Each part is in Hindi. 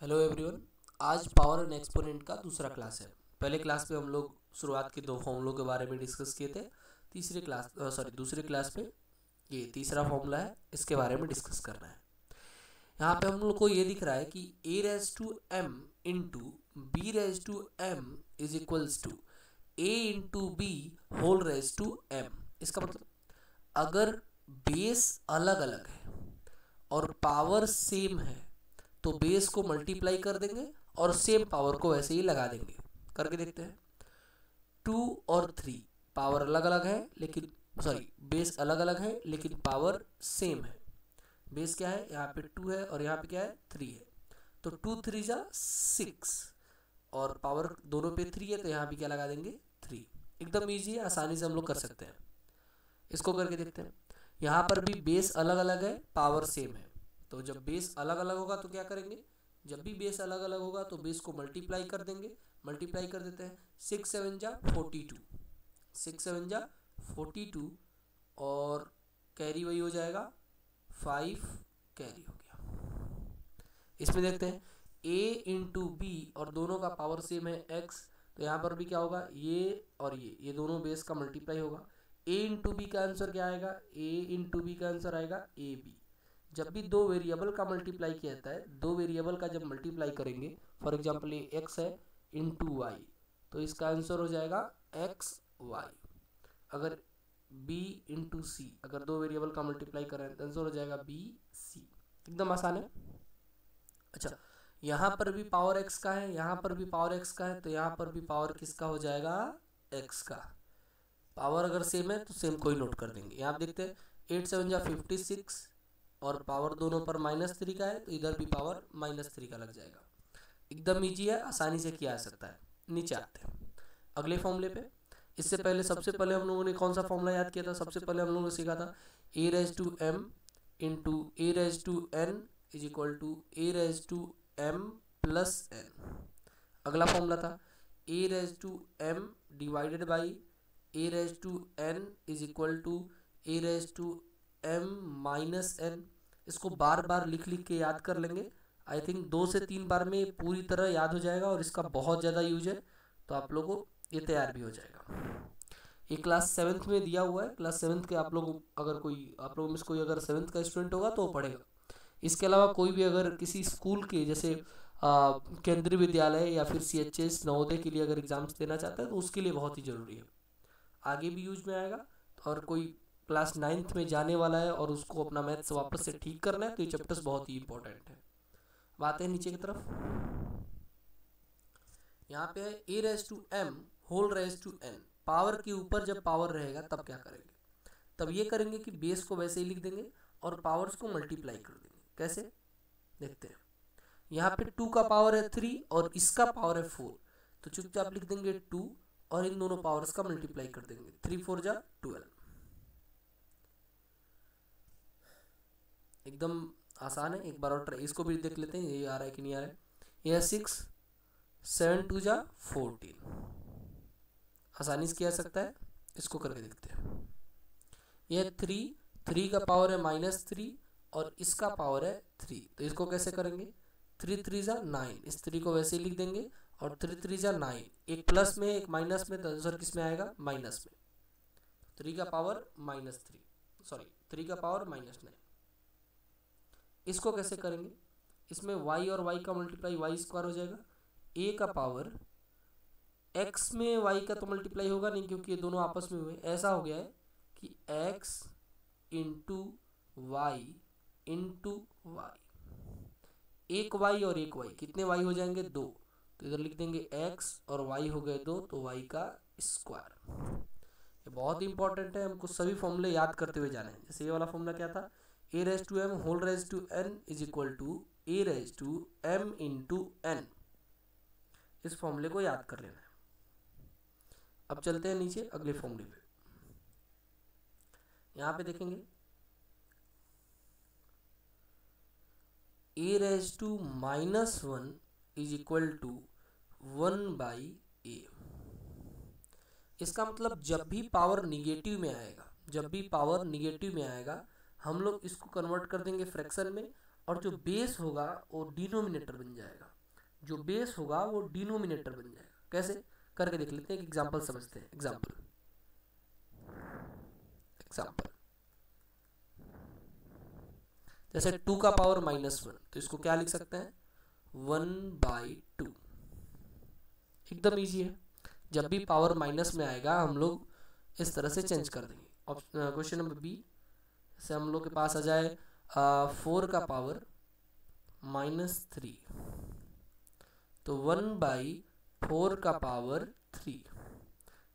Hello everyone. आज पावर एंड एक्सपोनेंट का दूसरा क्लास है। पहले क्लास में हम लोग शुरुआत के दो फॉर्मूलों के बारे में डिस्कस किए थे। दूसरे क्लास में ये तीसरा फॉर्मूला है, इसके बारे में डिस्कस करना है। यहाँ पे हम लोग को ये दिख रहा है कि a raise to m into B raise to m is equals to a into B whole raise to m। इसका मतलब अगर बेस अलग अलग है और पावर सेम है तो बेस को मल्टीप्लाई कर देंगे और सेम पावर को वैसे ही लगा देंगे। करके देखते हैं। 2 और 3 पावर अलग अलग है लेकिन बेस अलग अलग है लेकिन पावर सेम है। बेस क्या है, यहाँ पे 2 है और यहाँ पे क्या है 3 है, तो 2 3 जा 6 और पावर दोनों पे 3 है तो यहाँ भी क्या लगा देंगे 3। एकदम ईजी है, आसानी से हम लोग कर सकते हैं। इसको करके देखते हैं। यहाँ पर भी बेस अलग अलग है, पावर सेम है, तो जब बेस अलग अलग होगा तो क्या करेंगे, जब भी बेस अलग अलग होगा तो बेस को मल्टीप्लाई कर देंगे। मल्टीप्लाई कर देते हैं। 6 7 जा 42, 6 7 जा 42 और कैरी वही हो जाएगा 5 कैरी हो गया। इसमें देखते हैं a इंटू बी और दोनों का पावर सेम है x, तो यहाँ पर भी क्या होगा, ये और ये दोनों बेस का मल्टीप्लाई होगा। a इंटू बी का आंसर क्या आएगा, a इंटू बी का आंसर आएगा ए बी। जब भी दो वेरिएबल का मल्टीप्लाई किया जाता है, दो वेरिएबल का जब मल्टीप्लाई करेंगे, फॉर एग्जांपल ये x है इंटू वाई, तो इसका आंसर हो जाएगा एक्स वाई। अगर b इंटू सी, अगर दो वेरिएबल का मल्टीप्लाई करें तो आंसर हो जाएगा बी सी। एकदम आसान है। अच्छा, यहाँ पर भी पावर x का है, यहाँ पर भी पावर x का है, तो यहाँ पर भी पावर किसका हो जाएगा, x का। पावर अगर सेम है तो सेम को ही नोट कर देंगे। यहाँ देखते हैं 8 7 जा 56 और पावर दोनों पर -3 का है, तो इधर भी पावर -3 का लग जाएगा। एकदम ईजी है, आसानी से किया जा सकता है। नीचे आते हैं अगले फॉर्मूले पे। इससे पहले सबसे पहले हम लोगों ने कौन सा फॉर्मूला याद किया था, सबसे पहले हम लोगों ने सीखा था a raise to m into a raise to n is equal to a raise to m plus n। अगला फॉर्मूला था a raise to m divided by a raise to n is equal to a raise to m minus n। इसको बार बार लिख लिख के याद कर लेंगे। आई थिंक 2 से 3 बार में पूरी तरह याद हो जाएगा और इसका बहुत ज़्यादा यूज है, तो आप लोगों को ये तैयार भी हो जाएगा। ये क्लास 7th में दिया हुआ है। क्लास 7th के आप लोग आप लोगों में से कोई अगर 7th का स्टूडेंट होगा तो वो पढ़ेगा। इसके अलावा कोई भी अगर किसी स्कूल के जैसे केंद्रीय विद्यालय या फिर CHS नवोदय के लिए अगर एग्जाम्स देना चाहता है तो उसके लिए बहुत ही ज़रूरी है, आगे भी यूज में आएगा। और कोई क्लास 9th में जाने वाला है और उसको अपना मैथ्स वापस से ठीक करना है तो ये चैप्टर्स बहुत ही इंपॉर्टेंट है। बात है नीचे की तरफ। यहाँ पे है a raise to m whole raise to n। Power के ऊपर जब पावर रहेगा तब क्या करेंगे, तब ये करेंगे कि बेस को वैसे ही लिख देंगे और पावर्स को मल्टीप्लाई कर देंगे। कैसे देखते हैं। यहाँ पे 2 का पावर है 3 और इसका पावर है 4, तो चुपचाप लिख देंगे 2 और इन दोनों पावर्स का मल्टीप्लाई कर देंगे। 3 4 जा 12। एकदम आसान है, एक बार और ट्राई इसको भी देख लेते हैं ये आ रहा है कि नहीं आ रहा है। यह 6 7 2 जा 14, आसानी से किया जा सकता है। इसको करके देखते हैं। यह 3 का पावर है -3 और इसका पावर है 3, तो इसको कैसे करेंगे, 3 3 जा 9, इस 3 को वैसे ही लिख देंगे और 3 3 जा 9, एक प्लस में एक माइनस में, तो आंसर किस में आएगा, माइनस में। 3 का पावर -3 का पावर -9। इसको कैसे करेंगे, इसमें y और y का मल्टीप्लाई y स्क्वायर हो जाएगा। a का पावर x में y का तो मल्टीप्लाई होगा नहीं क्योंकि ये दोनों आपस में हुए। ऐसा हो गया है कि x into Y into Y, एक y और एक y, कितने y हो जाएंगे, 2, तो इधर लिख देंगे x और y हो गए 2, तो y का स्क्वायर। ये बहुत ही इंपॉर्टेंट है, हमको सभी फॉर्मूले याद करते हुए जाने हैं। जैसे ये वाला फॉर्मूला क्या था, a raise to m whole raise to n is equal to a raise to m into n। इस फॉर्मूले को याद कर लेना है। अब चलते हैं नीचे अगले फॉर्मूले पे। यहाँ पे देखेंगे a raise to -1 is equal to 1 by a। इसका मतलब जब भी पावर निगेटिव में आएगा, जब भी पावर निगेटिव में आएगा हम लोग इसको कन्वर्ट कर देंगे फ्रैक्शन में और जो बेस होगा वो डिनोमिनेटर बन जाएगा। जो बेस होगा वो डिनोमिनेटर बन जाएगा। कैसे करके देख लेते हैं, एक एग्जांपल समझते हैं। एग्जांपल जैसे 2 का पावर -1, तो इसको क्या लिख सकते हैं, 1/2। एकदम इजी है। जब भी पावर माइनस में आएगा हम लोग इस तरह से चेंज कर देंगे। क्वेश्चन नंबर बी से हम लोग के पास आ जाए 4 का पावर -3, तो 1/4 का पावर 3।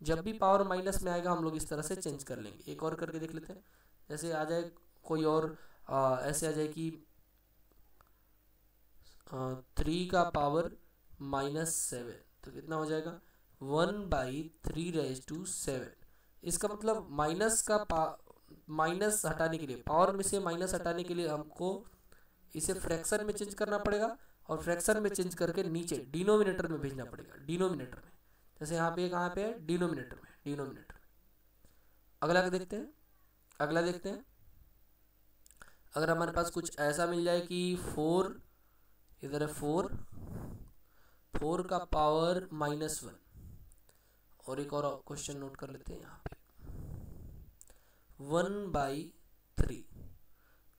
जब भी पावर माइनस में आएगा हम लोग इस तरह से चेंज कर लेंगे। एक और करके देख लेते हैं। जैसे आ जाए कोई और ऐसे आ जाए कि 3 का पावर -7, तो कितना हो जाएगा, 1/3⁻7। इसका मतलब माइनस हटाने के लिए, पावर में से माइनस हटाने के लिए हमको इसे फ्रैक्शन में चेंज करना पड़ेगा, और फ्रैक्शन में चेंज करके नीचे डिनोमिनेटर में भेजना पड़ेगा। डिनोमिनेटर में, जैसे यहाँ पे कहाँ पे है, डिनोमिनेटर में। अगला देखते हैं। अगर हमारे पास कुछ ऐसा मिल जाए कि 4, इधर है 4 का पावर -1, और एक और क्वेश्चन नोट कर लेते हैं यहाँ पे 1/3।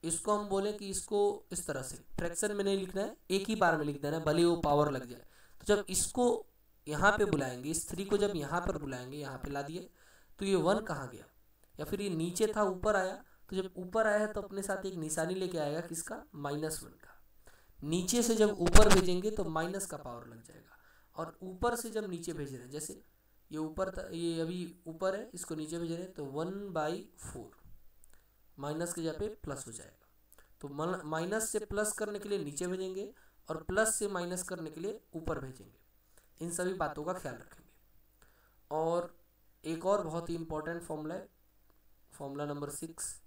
इसको हम बोले कि इसको इस तरह से फ्रैक्शन में नहीं लिखना है, एक ही बार में लिख देना है, भले वो पावर लग जाए। तो जब इसको यहाँ पे बुलाएंगे, इस 3 को जब यहाँ पर बुलाएंगे, यहाँ पे ला दिए, तो ये 1 कहाँ गया, या फिर ये नीचे था ऊपर आया, तो जब ऊपर आया है तो अपने साथ एक निशानी लेके आएगा किसका, -1 का। नीचे से जब ऊपर भेजेंगे तो माइनस का पावर लग जाएगा, और ऊपर से जब नीचे भेज रहे हैं, जैसे ये ऊपर था, ये अभी ऊपर है, इसको नीचे भेज रहे हैं, तो 1/4 माइनस के जगह पे प्लस हो जाएगा। तो माइनस से प्लस करने के लिए नीचे भेजेंगे, और प्लस से माइनस करने के लिए ऊपर भेजेंगे। इन सभी बातों का ख्याल रखेंगे। और एक और बहुत ही इंपॉर्टेंट फॉर्मूला है, फॉर्मूला नंबर 6,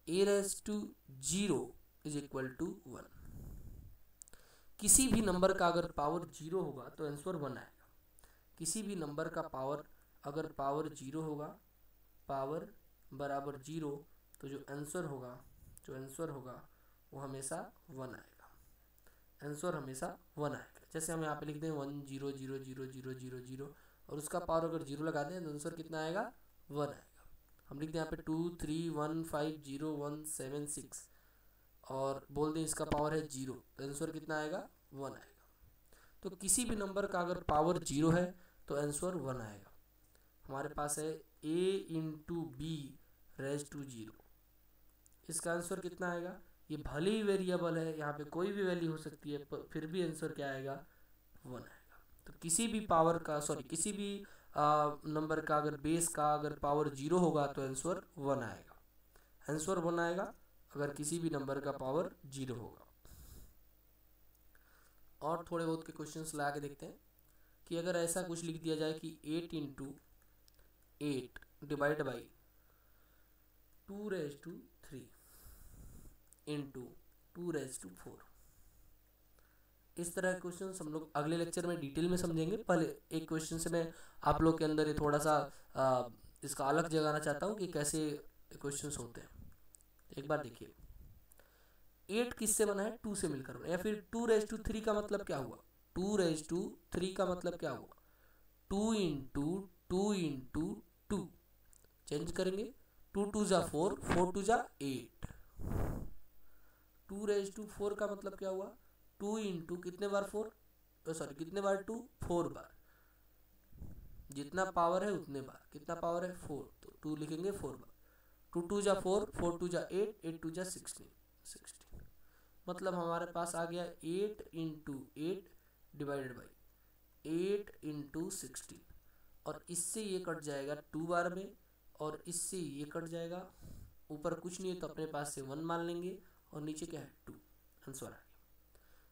a⁻0 = 1। किसी भी नंबर का अगर पावर 0 होगा तो आंसर 1 आएगा। किसी भी नंबर का पावर अगर पावर 0 होगा, पावर बराबर 0, तो जो आंसर होगा वो हमेशा 1 आएगा। आंसर हमेशा 1 आएगा। जैसे हम यहाँ पे लिख दें 1000000, और उसका पावर अगर 0 लगा दें तो आंसर कितना आएगा, 1 आएगा। हम लिख दें यहाँ पे 2315017 और बोल दें इसका पावर है 0, तो आंसर कितना आएगा, 1 आएगा। तो किसी भी नंबर का अगर पावर 0 है तो आंसर 1 आएगा। हमारे पास है a×b⁻0, इसका आंसर कितना आएगा, ये भले ही वेरिएबल है, यहाँ पे कोई भी वैल्यू हो सकती है, पर फिर भी आंसर क्या आएगा, 1 आएगा। तो किसी भी पावर का किसी भी नंबर का अगर बेस का अगर पावर 0 होगा तो आंसर 1 आएगा। आंसर 1 आएगा अगर किसी भी नंबर का पावर 0 होगा। और थोड़े बहुत के क्वेश्चंस ला के देखते हैं कि अगर ऐसा कुछ लिख दिया जाए कि 8 डिवाइड बाई 2⁻³ इंटू 2⁻4। इस तरह के क्वेश्चन हम लोग अगले लेक्चर में डिटेल में समझेंगे। पहले एक क्वेश्चन से मैं आप लोग के अंदर ये थोड़ा सा इसका अलग जगाना चाहता हूँ कि कैसे क्वेश्चंस होते हैं। एक बार देखिए, 8 किससे बना है, 2 से मिलकर बना, या फिर 2⁻³ का मतलब क्या हुआ, 2⁻³ का मतलब क्या हुआ, 2 इंटू 2 इंटू 2 चेंज करेंगे, 2 2 जा 4, 4 2 जा 8। 2⁻4 का मतलब क्या हुआ, 2 इंटू कितने बार 4, कितने बार 2, 4 बार, जितना पावर है उतने बार, कितना पावर है 4, तो 2 लिखेंगे 4 बार। 2 2 जा 4, 4 2 जा 8, 8 2 जा 16। मतलब हमारे पास आ गया 8 इंटू 8 डिवाइडेड बाई 8 इंटू 16, और इससे ये कट जाएगा 2 बार में, और इससे ये कट जाएगा, ऊपर कुछ नहीं है तो अपने पास से 1 मान लेंगे, और नीचे क्या है 2, आंसर आ गया।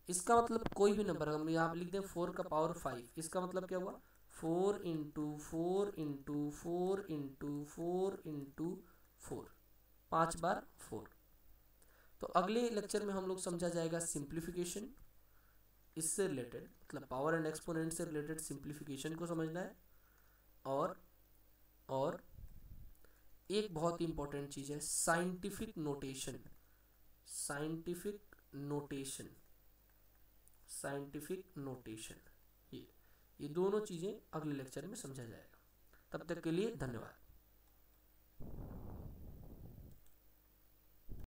इसका मतलब कोई भी नंबर हम यहाँ पे लिख दें 4 का पावर 5, इसका मतलब क्या हुआ, 4 इंटू 4 इंटू 4 इंटू 4 इंटू 4, 5 बार 4। तो अगले लेक्चर में हम लोग समझा जाएगा सिंप्लीफिकेशन, इससे रिलेटेड, मतलब पावर एंड एक्सपोनेंट से रिलेटेड सिंप्लीफिकेशन को समझना है। और एक बहुत ही इंपॉर्टेंट चीज़ है scientific notation. Scientific notation, scientific notation, ये दोनों चीज़ें अगले लेक्चर में समझा जाएगा। तब तक के लिए धन्यवाद।